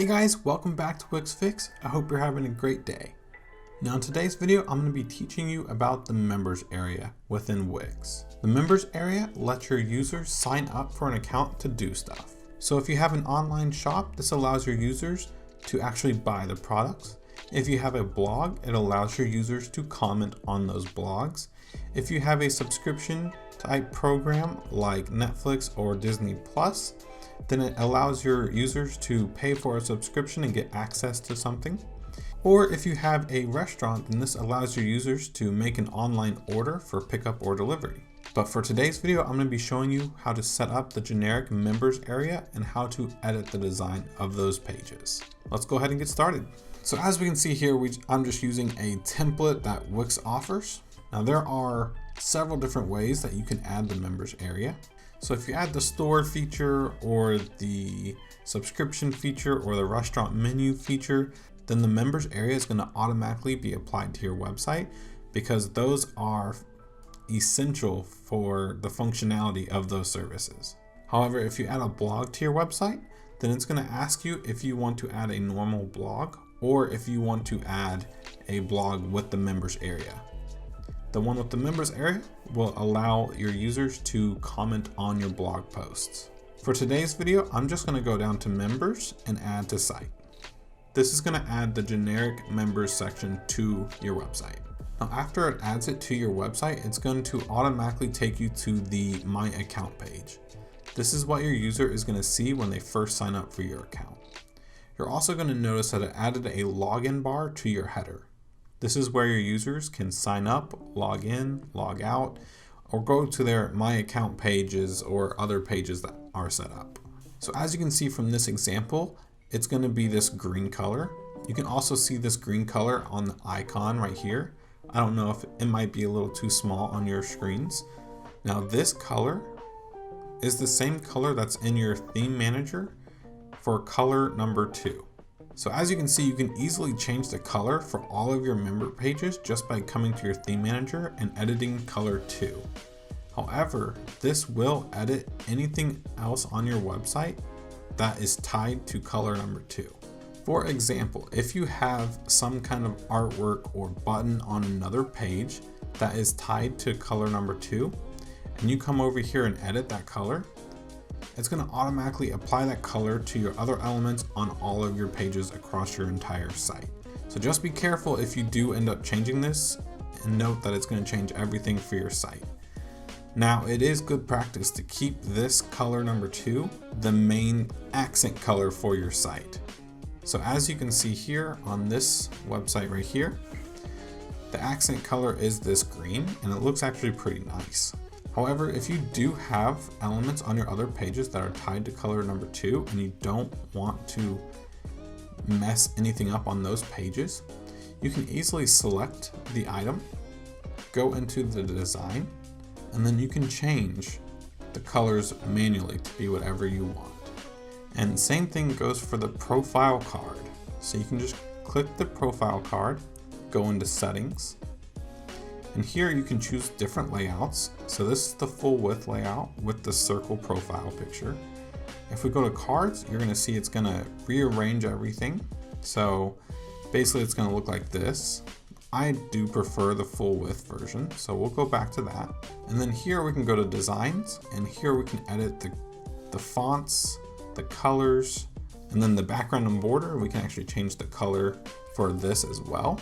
Hey guys, welcome back to WIX Fix. I hope you're having a great day. Now in today's video, I'm going to be teaching you about the members area within WIX. The members area lets your users sign up for an account to do stuff. So if you have an online shop, this allows your users to actually buy the products. If you have a blog, it allows your users to comment on those blogs. If you have a subscription type program like Netflix or Disney Plus, then it allows your users to pay for a subscription and get access to something. Or if you have a restaurant, then this allows your users to make an online order for pickup or delivery. But for today's video, I'm going to be showing you how to set up the generic members area and how to edit the design of those pages. Let's go ahead and get started. So as we can see here, I'm just using a template that WIX offers. Now there are several different ways that you can add the members area. So if you add the store feature or the subscription feature or the restaurant menu feature, then the members area is going to automatically be applied to your website because those are essential for the functionality of those services. However, if you add a blog to your website, then it's going to ask you if you want to add a normal blog or if you want to add a blog with the members area. The one with the members area will allow your users to comment on your blog posts. For today's video, I'm just going to go down to members and add to site. This is going to add the generic members section to your website. Now, after it adds it to your website, it's going to automatically take you to the My Account page. This is what your user is going to see when they first sign up for your account. You're also going to notice that it added a login bar to your header. This is where your users can sign up, log in, log out, or go to their My Account pages or other pages that are set up. So as you can see from this example, it's going to be this green color. You can also see this green color on the icon right here. I don't know if it might be a little too small on your screens. Now this color is the same color that's in your theme manager for color number 2. So as you can see, you can easily change the color for all of your member pages just by coming to your theme manager and editing color 2. However, this will edit anything else on your website that is tied to color number 2. For example, if you have some kind of artwork or button on another page that is tied to color number 2, and you come over here and edit that color, it's going to automatically apply that color to your other elements on all of your pages across your entire site. So just be careful if you do end up changing this, and note that it's going to change everything for your site. Now it is good practice to keep this color number 2 the main accent color for your site. So as you can see here on this website right here, the accent color is this green and it looks actually pretty nice. However, if you do have elements on your other pages that are tied to color number 2 and you don't want to mess anything up on those pages, you can easily select the item, go into the design, and then you can change the colors manually to be whatever you want. And same thing goes for the profile card. So you can just click the profile card, go into settings, and here you can choose different layouts. So this is the full width layout with the circle profile picture. If we go to cards, you're gonna see it's gonna rearrange everything. So basically it's gonna look like this. I do prefer the full width version, so we'll go back to that. And then here we can go to designs, and here we can edit the fonts, the colors, and then the background and border. We can actually change the color for this as well,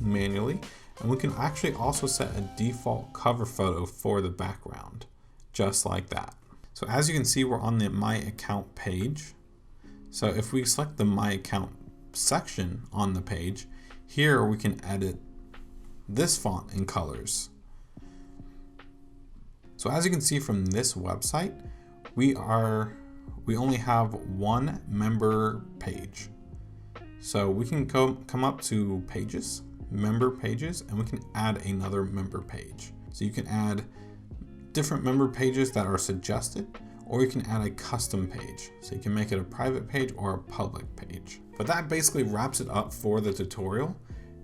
manually. And we can actually also set a default cover photo for the background, just like that. So as you can see, we're on the My Account page. So if we select the My Account section on the page, here we can edit this font and colors. So as you can see from this website, we only have one member page. So we can come up to pages, member pages, and we can add another member page. So you can add different member pages that are suggested, or you can add a custom page. So you can make it a private page or a public page. But that basically wraps it up for the tutorial.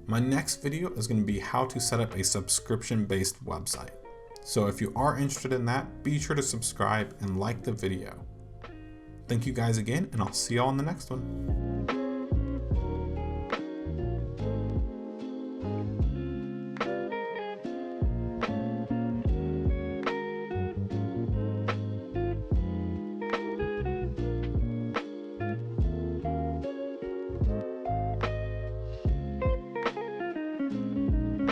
My next video is going to be how to set up a subscription-based website. So if you are interested in that, be sure to subscribe and like the video. Thank you guys again, and I'll see y'all in the next one.